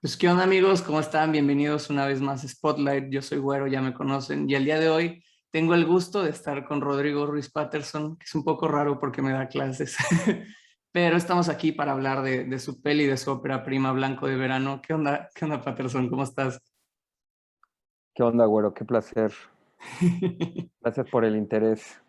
Pues qué onda amigos, ¿cómo están? Bienvenidos una vez más a Spotlight. Yo soy Güero, ya me conocen. Y el día de hoy tengo el gusto de estar con Rodrigo Ruiz Patterson, que es un poco raro porque me da clases. Pero estamos aquí para hablar de su peli, de su ópera prima Blanco de Verano. ¿Qué onda Patterson? ¿Cómo estás? ¿Qué onda, güero? Qué placer. Gracias por el interés.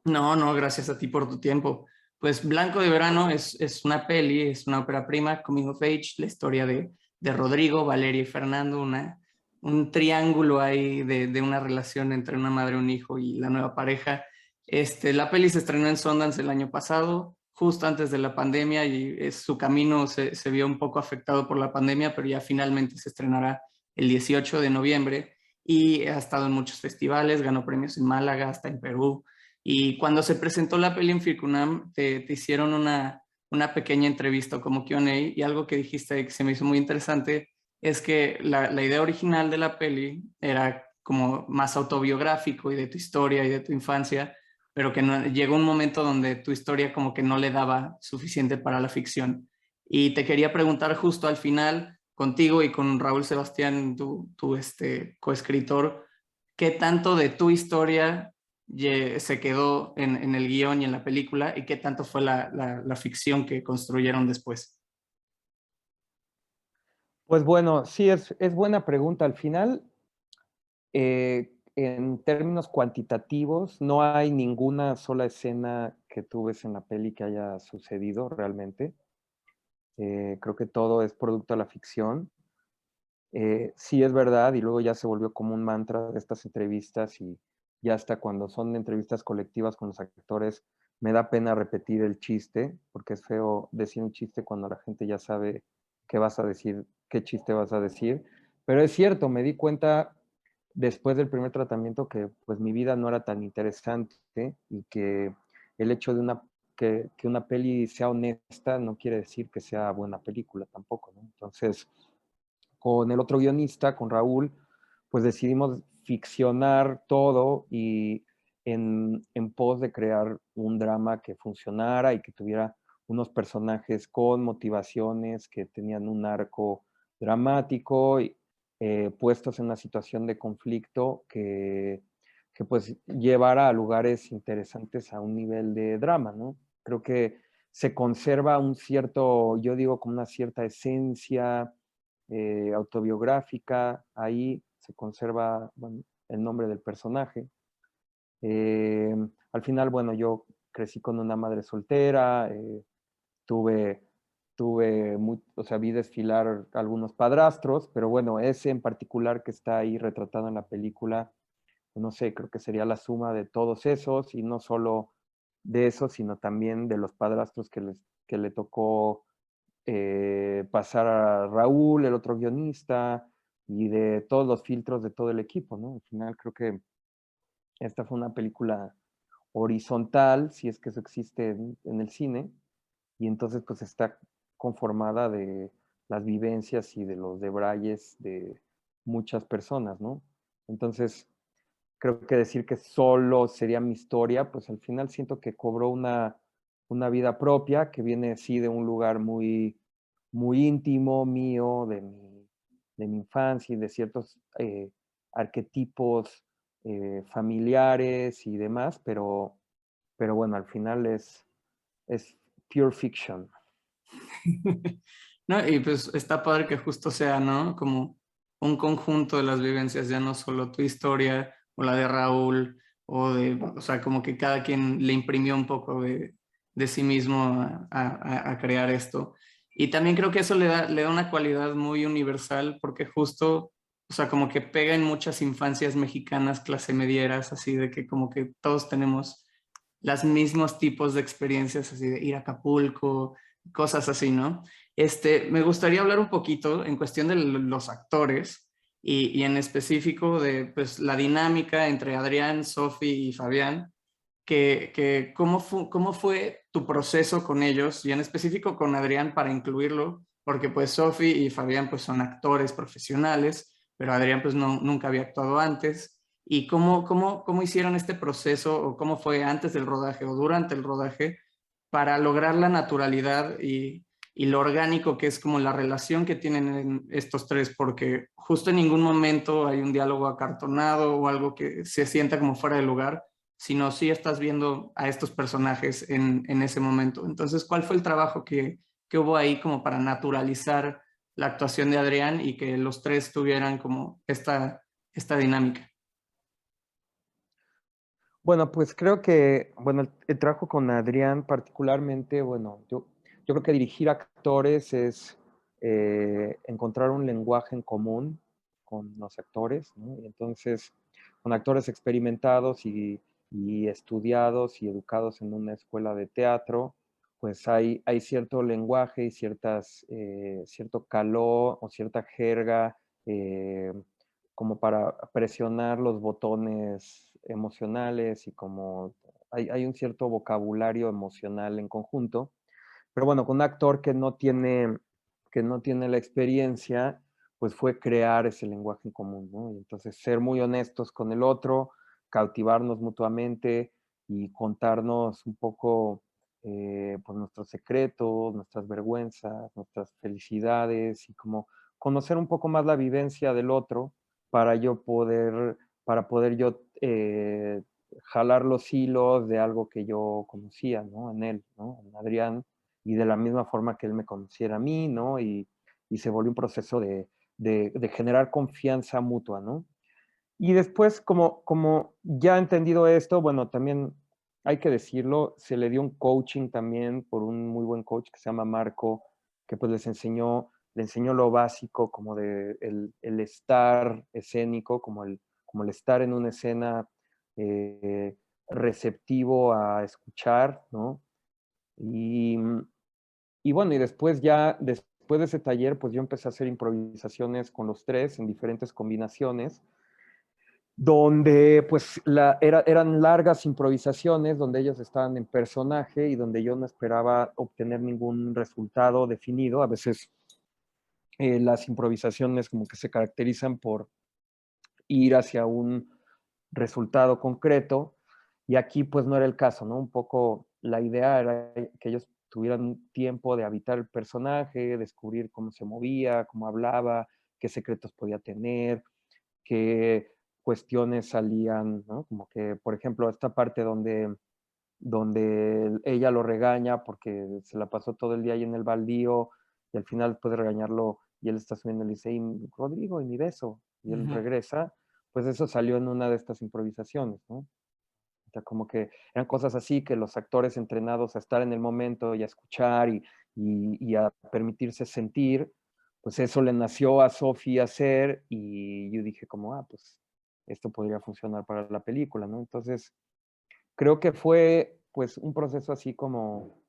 No, no, gracias a ti por tu tiempo. Pues Blanco de Verano es una peli, es una ópera prima, Coming of Age, la historia de Rodrigo, Valeria y Fernando, un triángulo ahí de una relación entre una madre, un hijo y la nueva pareja. La peli se estrenó en Sundance el año pasado, justo antes de la pandemia, y su camino se vio un poco afectado por la pandemia, pero ya finalmente se estrenará el 18 de noviembre y ha estado en muchos festivales, ganó premios en Málaga, hasta en Perú. Y cuando se presentó la peli en FIRCUNAM, te hicieron una pequeña entrevista como Q&A y algo que dijiste que se me hizo muy interesante es que la idea original de la peli era como más autobiográfico y de tu historia y de tu infancia, pero que llegó un momento donde tu historia como que no le daba suficiente para la ficción. Y te quería preguntar justo al final, contigo y con Raúl Sebastián, tu coescritor, ¿qué tanto de tu historia se quedó en el guión y en la película y qué tanto fue la ficción que construyeron después? Pues bueno, sí, es buena pregunta. Al final, en términos cuantitativos, no hay ninguna sola escena que tú ves en la peli que haya sucedido realmente. Creo que todo es producto de la ficción. Sí es verdad, y luego ya se volvió como un mantra de estas entrevistas y ya hasta cuando son entrevistas colectivas con los actores, me da pena repetir el chiste, porque es feo decir un chiste cuando la gente ya sabe qué vas a decir, qué chiste vas a decir. Pero es cierto, me di cuenta después del primer tratamiento que pues mi vida no era tan interesante y que el hecho de que una peli sea honesta no quiere decir que sea buena película tampoco, ¿no? Entonces, con el otro guionista, con Raúl, pues decidimos ficcionar todo y en pos de crear un drama que funcionara y que tuviera unos personajes con motivaciones, que tenían un arco dramático, y, puestos en una situación de conflicto que pues llevara a lugares interesantes a un nivel de drama, ¿no? Creo que se conserva un cierto, yo digo, como una cierta esencia, autobiográfica, ahí se conserva, bueno, el nombre del personaje. Eh, Al final, bueno, yo crecí con una madre soltera, tuve, o sea, vi desfilar algunos padrastros, pero bueno, ese en particular que está ahí retratado en la película, no sé, creo que sería la suma de todos esos y no solo de esos, sino también de los padrastros que le tocó pasar a Raúl, el otro guionista, y de todos los filtros de todo el equipo, ¿no? Al final creo que esta fue una película horizontal, si es que eso existe en el cine, y entonces pues está conformada de las vivencias y de los debrayes de muchas personas, ¿no? Entonces, creo que decir que solo sería mi historia, pues al final siento que cobró una vida propia que viene sí de un lugar muy íntimo mío, de mi infancia y de ciertos arquetipos familiares y demás, pero bueno, al final es pure fiction. ¿No? Y pues está padre que justo sea, ¿no? Como un conjunto de las vivencias, ya no solo tu historia o la de Raúl, o sea, como que cada quien le imprimió un poco de sí mismo a crear esto. Y también creo que eso le da una cualidad muy universal porque justo, o sea, como que pega en muchas infancias mexicanas clase medieras, así de que como que todos tenemos los mismos tipos de experiencias, así de ir a Acapulco, cosas así, ¿no? Me gustaría hablar un poquito en cuestión de los actores y en específico de pues, la dinámica entre Adrián, Sofi y Fabián, que cómo fue tu proceso con ellos y en específico con Adrián para incluirlo, porque pues Sofi y Fabián pues son actores profesionales, pero Adrián pues no, nunca había actuado antes. ¿Y cómo hicieron este proceso o cómo fue antes del rodaje o durante el rodaje para lograr la naturalidad y y lo orgánico que es como la relación que tienen estos tres, porque justo en ningún momento hay un diálogo acartonado o algo que se sienta como fuera de lugar, sino sí estás viendo a estos personajes en ese momento. Entonces, ¿cuál fue el trabajo que hubo ahí como para naturalizar la actuación de Adrián y que los tres tuvieran como esta dinámica? Bueno, pues creo que, bueno, el trabajo con Adrián particularmente, bueno, yo creo que dirigir actores es encontrar un lenguaje en común con los actores, ¿no? Y entonces, con actores experimentados y estudiados y educados en una escuela de teatro, pues hay cierto lenguaje y cierto calor o cierta jerga como para presionar los botones emocionales y como hay un cierto vocabulario emocional en conjunto. Pero bueno, con un actor que no tiene la experiencia, pues fue crear ese lenguaje en común, ¿no? Y entonces ser muy honestos con el otro, cautivarnos mutuamente y contarnos un poco pues nuestros secretos, nuestras vergüenzas, nuestras felicidades y como conocer un poco más la vivencia del otro para para poder yo jalar los hilos de algo que yo conocía, ¿no? En él, ¿no? En Adrián, y de la misma forma que él me conociera a mí, ¿no? Y se volvió un proceso de generar confianza mutua, ¿no? Y después, como ya entendido esto, bueno, también hay que decirlo, se le dio un coaching también por un muy buen coach que se llama Marco, que pues le enseñó lo básico como de el estar escénico, como el estar en una escena eh, receptivo a escuchar, ¿no? Y, y bueno, y después de ese taller, pues yo empecé a hacer improvisaciones con los tres en diferentes combinaciones donde pues eran largas improvisaciones, donde ellos estaban en personaje y donde yo no esperaba obtener ningún resultado definido. A veces las improvisaciones como que se caracterizan por ir hacia un resultado concreto y aquí pues no era el caso, ¿no? Un poco la idea era que ellos tuvieran tiempo de habitar el personaje, descubrir cómo se movía, cómo hablaba, qué secretos podía tener, qué cuestiones salían, ¿no? Como que, por ejemplo, esta parte donde ella lo regaña porque se la pasó todo el día ahí en el baldío y al final después de regañarlo y él está subiendo y le dice, Rodrigo, y mi beso, y él Ujú. regresa, pues eso salió en una de estas improvisaciones, ¿no? O sea, como que eran cosas así que los actores entrenados a estar en el momento y a escuchar y a permitirse sentir, pues eso le nació a Sofía hacer y yo dije como, pues esto podría funcionar para la película, ¿no? Entonces, creo que fue pues un proceso así como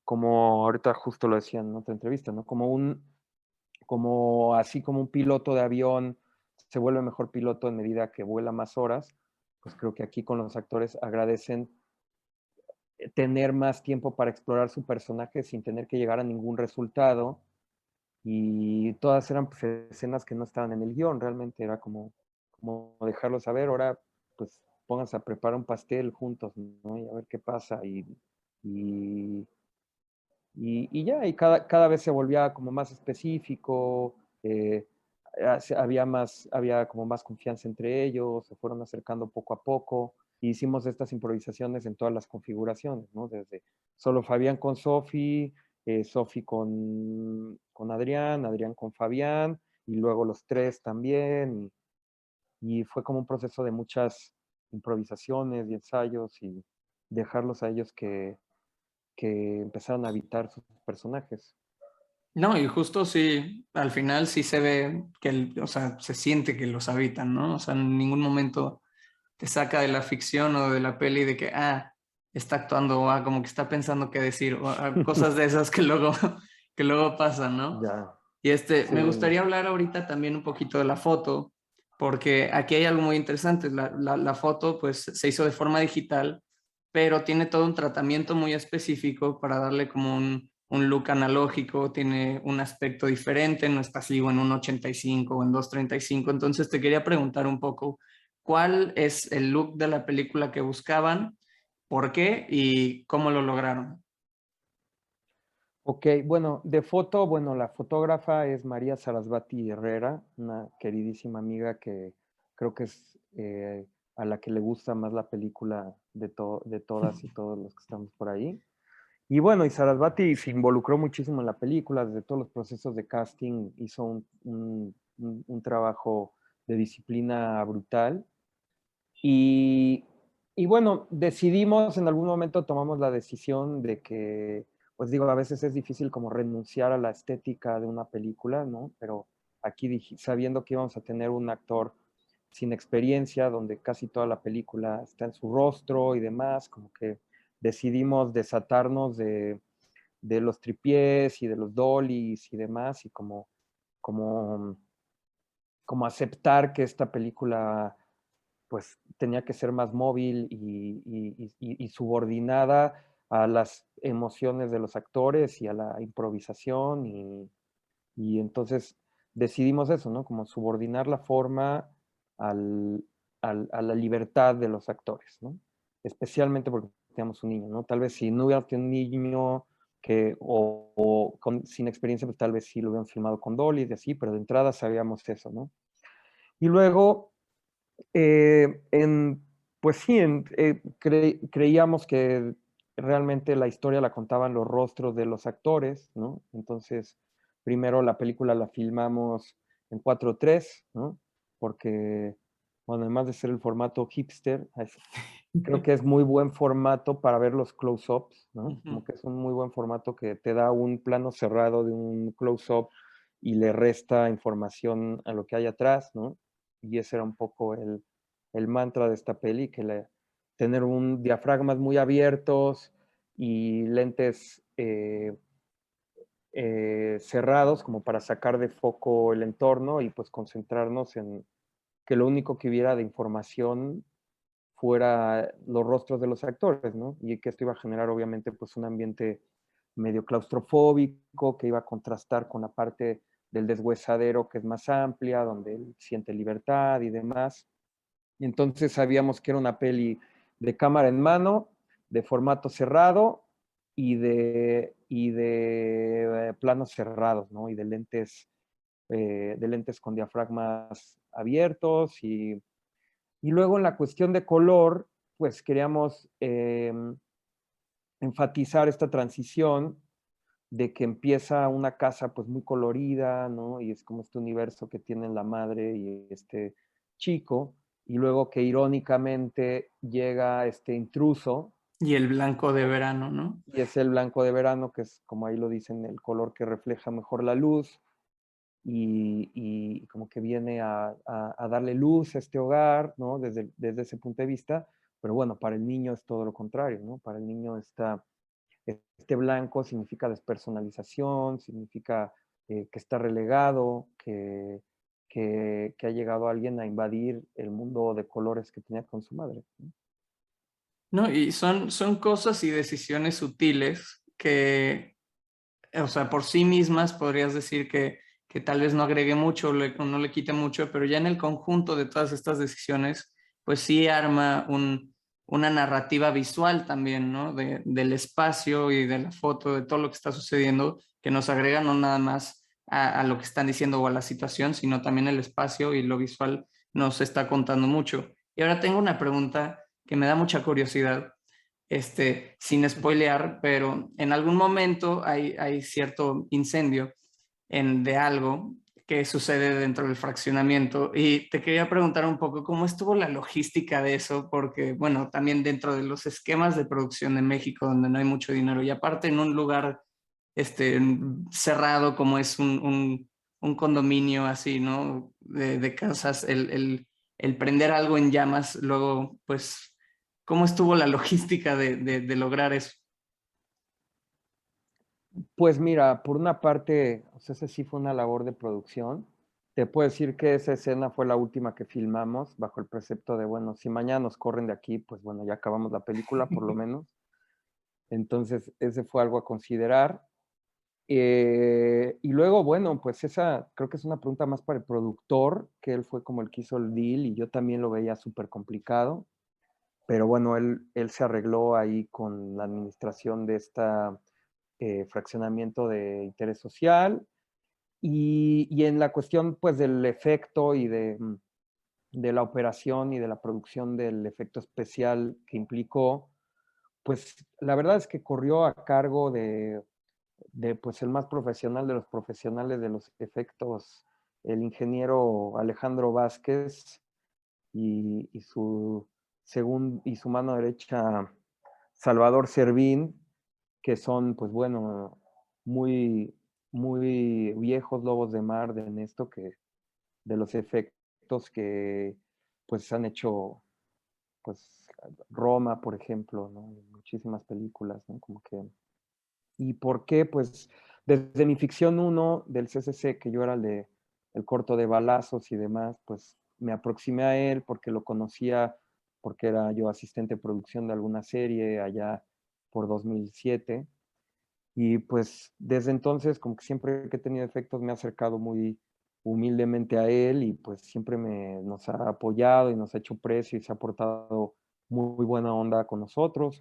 ahorita justo lo decían en otra entrevista, ¿no? Así como un piloto de avión se vuelve mejor piloto en medida que vuela más horas, pues creo que aquí con los actores agradecen tener más tiempo para explorar su personaje sin tener que llegar a ningún resultado. Y todas eran pues, escenas que no estaban en el guión, realmente era como dejarlo saber, ahora pues pónganse a preparar un pastel juntos, ¿no? Y a ver qué pasa. Y, y ya, y cada vez se volvía como más específico, había como más confianza entre ellos, se fueron acercando poco a poco, y hicimos estas improvisaciones en todas las configuraciones, ¿no? Desde solo Fabián con Sofi, Sofi con Adrián, Adrián con Fabián, y luego los tres también, y fue como un proceso de muchas improvisaciones y ensayos, y dejarlos a ellos que empezaron a habitar sus personajes. No, y justo sí, al final sí se ve que, o sea, se siente que los habitan, ¿no? O sea, en ningún momento te saca de la ficción o de la peli de que, está actuando, o como que está pensando qué decir, o cosas de esas que luego, que luego pasan, ¿no? Ya, Y sí, me gustaría hablar ahorita también un poquito de la foto, porque aquí hay algo muy interesante. La foto, pues, se hizo de forma digital, pero tiene todo un tratamiento muy específico para darle como un look analógico, tiene un aspecto diferente, no está así o en un 85 o en 235. Entonces te quería preguntar un poco, ¿cuál es el look de la película que buscaban? ¿Por qué? ¿Y cómo lo lograron? Ok, bueno, de foto, bueno, la fotógrafa es María Sarasvati Herrera, una queridísima amiga que creo que es a la que le gusta más la película de todas y todos los que estamos por ahí. Y bueno, y Sarasvati se involucró muchísimo en la película, desde todos los procesos de casting, hizo un trabajo de disciplina brutal. Y, y bueno, decidimos, en algún momento tomamos la decisión de que, pues digo, a veces es difícil como renunciar a la estética de una película, ¿no? Pero aquí sabiendo que íbamos a tener un actor sin experiencia, donde casi toda la película está en su rostro y demás, como que decidimos desatarnos de los tripiés y de los dollies y demás, y como, como aceptar que esta película pues tenía que ser más móvil y subordinada a las emociones de los actores y a la improvisación y entonces decidimos eso, ¿no? Como subordinar la forma al, a la libertad de los actores, ¿no? Especialmente porque teníamos un niño, ¿no? Tal vez si no hubiera tenido un niño que, sin experiencia, pues tal vez sí lo hubieran filmado con dolly y así, pero de entrada sabíamos eso, ¿no? Y luego en, pues sí, creíamos que realmente la historia la contaban los rostros de los actores, ¿no? Entonces, primero la película la filmamos en 4:3, ¿no? Porque, bueno, además de ser el formato hipster, creo que es muy buen formato para ver los close-ups, ¿no? Como que es un muy buen formato que te da un plano cerrado de un close-up y le resta información a lo que hay atrás, ¿no? Y ese era un poco el mantra de esta peli, tener un diafragmas muy abiertos y lentes cerrados como para sacar de foco el entorno y pues concentrarnos en que lo único que hubiera de información fuera los rostros de los actores, ¿no? Y que esto iba a generar obviamente pues un ambiente medio claustrofóbico que iba a contrastar con la parte del deshuesadero que es más amplia, donde él siente libertad y demás. Y entonces sabíamos que era una peli de cámara en mano, de formato cerrado y de planos cerrados, ¿no? Y de lentes con diafragmas abiertos y luego en la cuestión de color, pues queríamos enfatizar esta transición de que empieza una casa pues muy colorida, ¿no? Y es como este universo que tienen la madre y este chico, y luego que irónicamente llega este intruso, Y el blanco de verano, ¿no? y es el blanco de verano, que es como ahí lo dicen, el color que refleja mejor la luz, y como que viene a darle luz a este hogar, ¿no? Desde ese punto de vista, pero bueno, para el niño es todo lo contrario, ¿no? Para el niño este blanco significa despersonalización, significa que está relegado, que ha llegado alguien a invadir el mundo de colores que tenía con su madre, ¿no? No, y son cosas y decisiones sutiles que, o sea, por sí mismas podrías decir que tal vez no agregue mucho o no le quite mucho, pero ya en el conjunto de todas estas decisiones, pues sí arma una narrativa visual también, ¿no? Del espacio y de la foto, de todo lo que está sucediendo, que nos agrega no nada más a lo que están diciendo o a la situación, sino también el espacio y lo visual nos está contando mucho. Y ahora tengo una pregunta que me da mucha curiosidad sin spoilear, pero en algún momento hay cierto incendio de algo que sucede dentro del fraccionamiento y te quería preguntar un poco cómo estuvo la logística de eso, porque bueno, también dentro de los esquemas de producción de México donde no hay mucho dinero y aparte en un lugar cerrado como es un condominio así, ¿no? De casas, el prender algo en llamas, luego pues ¿cómo estuvo la logística de lograr eso? Pues mira, por una parte, o sea, esa sí fue una labor de producción. Te puedo decir que esa escena fue la última que filmamos bajo el precepto de, bueno, si mañana nos corren de aquí, pues bueno, ya acabamos la película por lo menos. Entonces, ese fue algo a considerar. Y luego, bueno, pues esa creo que es una pregunta más para el productor, que él fue como el que hizo el deal y yo también lo veía súper complicado, pero bueno, él se arregló ahí con la administración de esta fraccionamiento de interés social. Y en la cuestión pues del efecto y de la operación y de la producción del efecto especial que implicó, pues la verdad es que corrió a cargo de pues el más profesional de los profesionales de los efectos, el ingeniero Alejandro Vázquez, y su mano derecha Salvador Servín, que son, pues bueno, muy, muy viejos lobos de mar en esto, que de los efectos que pues han hecho, pues Roma, por ejemplo, ¿no? Muchísimas películas, ¿no? Como que, ¿y por qué? Pues desde mi ficción 1 del CCC, que yo era el corto de balazos y demás, pues me aproximé a él porque lo conocía, porque era yo asistente de producción de alguna serie allá por 2007. Y pues desde entonces, como que siempre que he tenido efectos, me he acercado muy humildemente a él y pues siempre nos ha apoyado y nos ha hecho precio y se ha portado muy buena onda con nosotros,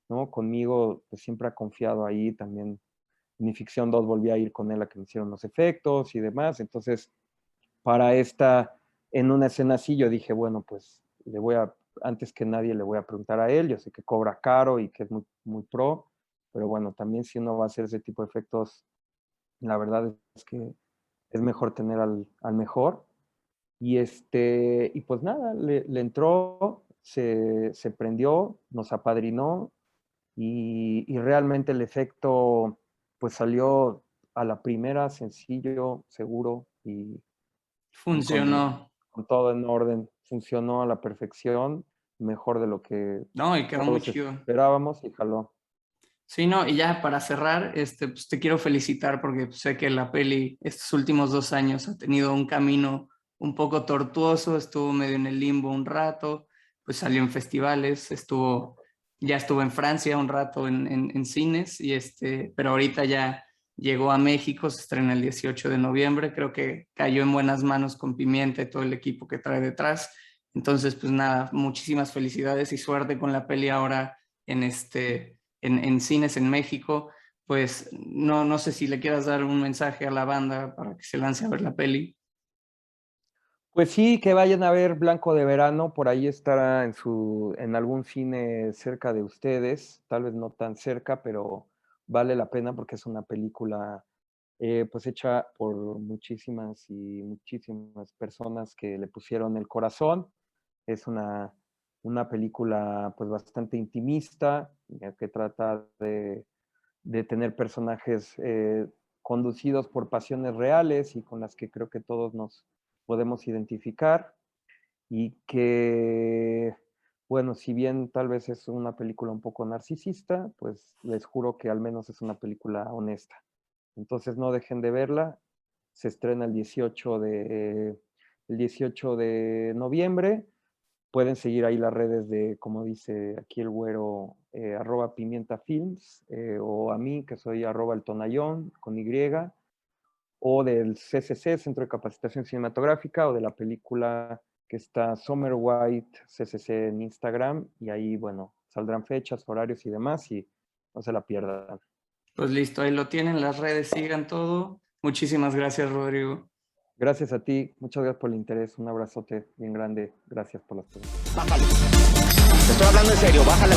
¿no? Conmigo pues siempre ha confiado ahí también. En mi ficción 2 volví a ir con él a que me hicieron los efectos y demás. Entonces, para en una escena así, yo dije, bueno, pues antes que nadie le voy a preguntar a él. Yo sé que cobra caro y que es muy, muy pro, pero bueno, también si uno va a hacer ese tipo de efectos, la verdad es que es mejor tener al mejor. Y pues nada, le entró, se prendió, nos apadrinó y realmente el efecto pues salió a la primera, sencillo, seguro y Funcionó. con todo en orden. Funcionó a la perfección, mejor de lo que No, y quedó muy todos chido. esperábamos y jaló. Sí, no, y ya para cerrar, pues te quiero felicitar porque sé que la peli estos últimos 2 años ha tenido un camino un poco tortuoso, estuvo medio en el limbo un rato, pues salió en festivales, ya estuvo en Francia un rato en cines, pero ahorita ya llegó a México, se estrena el 18 de noviembre, creo que cayó en buenas manos con Pimienta y todo el equipo que trae detrás. Entonces, pues nada, muchísimas felicidades y suerte con la peli ahora en cines en México. Pues no sé si le quieras dar un mensaje a la banda para que se lance a ver la peli. Pues sí, que vayan a ver Blanco de Verano, por ahí estará en algún cine cerca de ustedes, tal vez no tan cerca, pero vale la pena porque es una película pues hecha por muchísimas y muchísimas personas que le pusieron el corazón. Es una película pues bastante intimista, que trata de tener personajes conducidos por pasiones reales y con las que creo que todos nos podemos identificar y que, bueno, si bien tal vez es una película un poco narcisista, pues les juro que al menos es una película honesta. Entonces no dejen de verla. Se estrena el 18 de noviembre. Pueden seguir ahí las redes de, como dice aquí el güero, @pimientafilms, o a mí, que soy @eltonayón, con Y, o del CCC, Centro de Capacitación Cinematográfica, o de la película que está Summer White CCC en Instagram, y ahí, bueno, saldrán fechas, horarios y demás, y no se la pierdan. Pues listo, ahí lo tienen, las redes, sigan todo. Muchísimas gracias, Rodrigo. Gracias a ti, muchas gracias por el interés, un abrazote bien grande, gracias por las preguntas. Bájale. Te estoy hablando en serio, bájale.